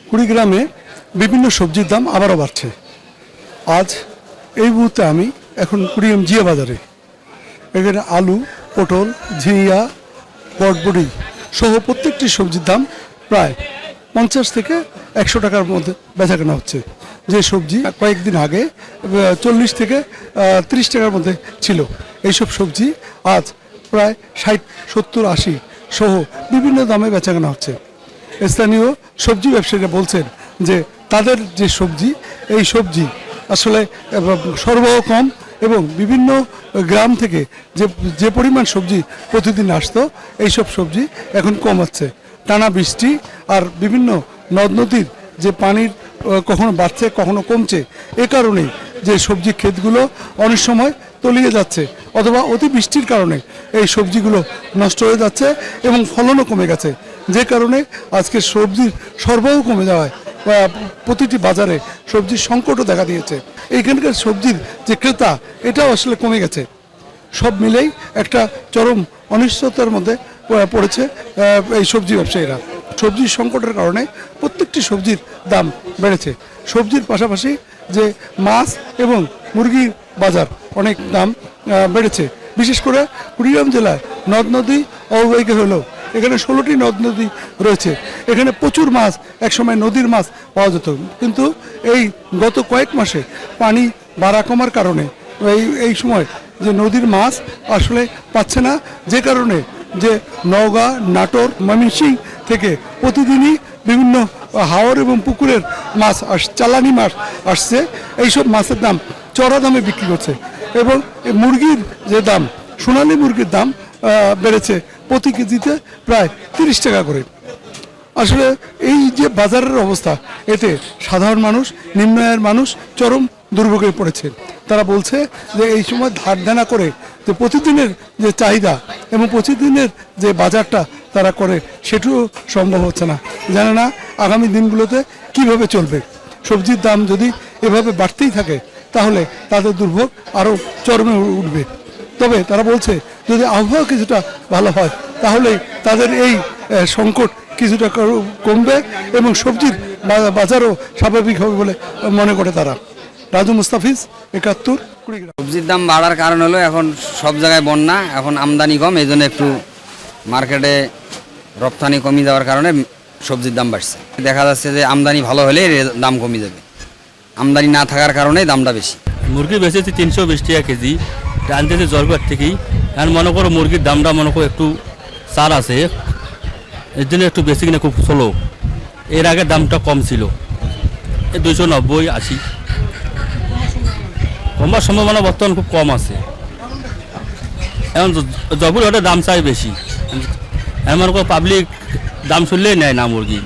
কুড়িগ্রামে বিভিন্ন সবজির দাম আবারও বাড়ছে। আজ এই মুহূর্তে আমি এখন কুড়িগ্রাম জিয়া বাজারে। এখানে আলু, পটল, ঝিঙা, বটবড়ি সহ প্রত্যেকটি সবজির দাম প্রায় 50 থেকে 100 টাকার মধ্যে বেচাকেনা হচ্ছে। যে সবজি কয়েকদিন আগে 40 থেকে 30 টাকার মধ্যে ছিল, এইসব সবজি আজ প্রায় 60, 70, 80 সহ বিভিন্ন দামে বেচাকেনা হচ্ছে। স্থানীয় সবজি ব্যবসায়ীরা বলছেন যে তাদের যে সবজি, এই সবজি আসলে সরবরাহ কম এবং বিভিন্ন গ্রাম থেকে যে পরিমাণ সবজি প্রতিদিন আসতো, এইসব সবজি এখন কম হচ্ছে। টানা বৃষ্টি আর বিভিন্ন নদ নদীর যে পানির কখনো বাড়ছে কখনো কমছে, এ কারণেই যে সবজি ক্ষেতগুলো অনেক সময় তলিয়ে যাচ্ছে অথবা অতি বৃষ্টির কারণে এই সবজিগুলো নষ্ট হয়ে যাচ্ছে এবং ফলনও কমে গেছে। যে কারণে আজকে সবজির সরবরাহ কমে যাওয়ায় প্রতিটি বাজারে সবজির সংকটও দেখা দিয়েছে। এইখানকার সবজির যে ক্রেতা, এটাও আসলে কমে গেছে। সব মিলেই একটা চরম অনিশ্চয়তার মধ্যে পড়েছে এই সবজি ব্যবসায়ীরা। সবজির সংকটের কারণে প্রত্যেকটি সবজির দাম বেড়েছে। সবজির পাশাপাশি যে মাছ এবং মুরগির বাজার অনেক দাম বেড়েছে। বিশেষ করে কুড়িগ্রাম জেলায় নদ নদী অববাহিকা হলেও এখানে 16টি নদ নদী রয়েছে। এখানে প্রচুর মাছ, একসময় নদীর মাছ পাওয়া যেত, কিন্তু এই গত কয়েক মাসে পানি বাড়া কমার কারণে এই সময় যে নদীর মাছ আসলে পাচ্ছে না। যে কারণে যে নওগাঁ, নাটোর, ময়মনসিংহ থেকে প্রতিদিনই বিভিন্ন হাওর এবং পুকুরের মাছ চালানি মাছ আসছে। এইসব মাছের দাম চড়া দামে বিক্রি করছে এবং মুরগির যে দাম, সোনালী মুরগির দাম বেড়েছে প্রতি কেজিতে প্রায় 30 টাকা করে। আসলে এই যে বাজারের অবস্থা, এতে সাধারণ মানুষ, নিম্ন আয়ের মানুষ চরম দুর্ভোগে পড়েছে। তারা বলছে যে এই সময় ধার দেনা করে যে প্রতিদিনের যে চাহিদা এবং প্রতিদিনের যে বাজারটা তারা করে, সেটিও সম্ভব হচ্ছে না। জানে না আগামী দিনগুলোতে কিভাবে চলবে। সবজির দাম যদি এভাবে বাড়তেই থাকে তাহলে তাদের দুর্ভোগ আরও চরমে উঠবে। তবে তারা বলছে যদি আবহাওয়া কিছুটা ভালো হয় তাহলে তাদের এই সংকট কিছুটা কমবে এবং সবজির বাজারও স্বাভাবিক হবে বলে মনে করে তারা। রাজু মুস্তাফিজ, 71, কুড়িগ্রাম। সবজির দাম বাড়ার কারণ হলো এখন সব জায়গায় বন্যা, এখন আমদানি কম, এই জন্য একটু মার্কেটে রপ্তানি কমে যাওয়ার কারণে সবজির দাম বাড়ছে। দেখা যাচ্ছে যে আমদানি ভালো হলে দাম কমে যাবে, আমদানি না থাকার কারণে দামটা বেশি। মুরগি বেচেছি 320 টাকা কেজি, আনতেছি জলপাট থেকেই। আর মনে করো মুরগির দামটা মনে করো একটু চার আছে, এর জন্য একটু বেশি কিনা খুব স্লো। এর আগে দামটা কম ছিল, 290, 80। কমার সম্ভাবনা বর্তমান খুব কম আছে। এখন জবুর ওটা দাম চাই বেশি, এমন করে পাবলিক দাম শুনলেই নেয় না মুরগি।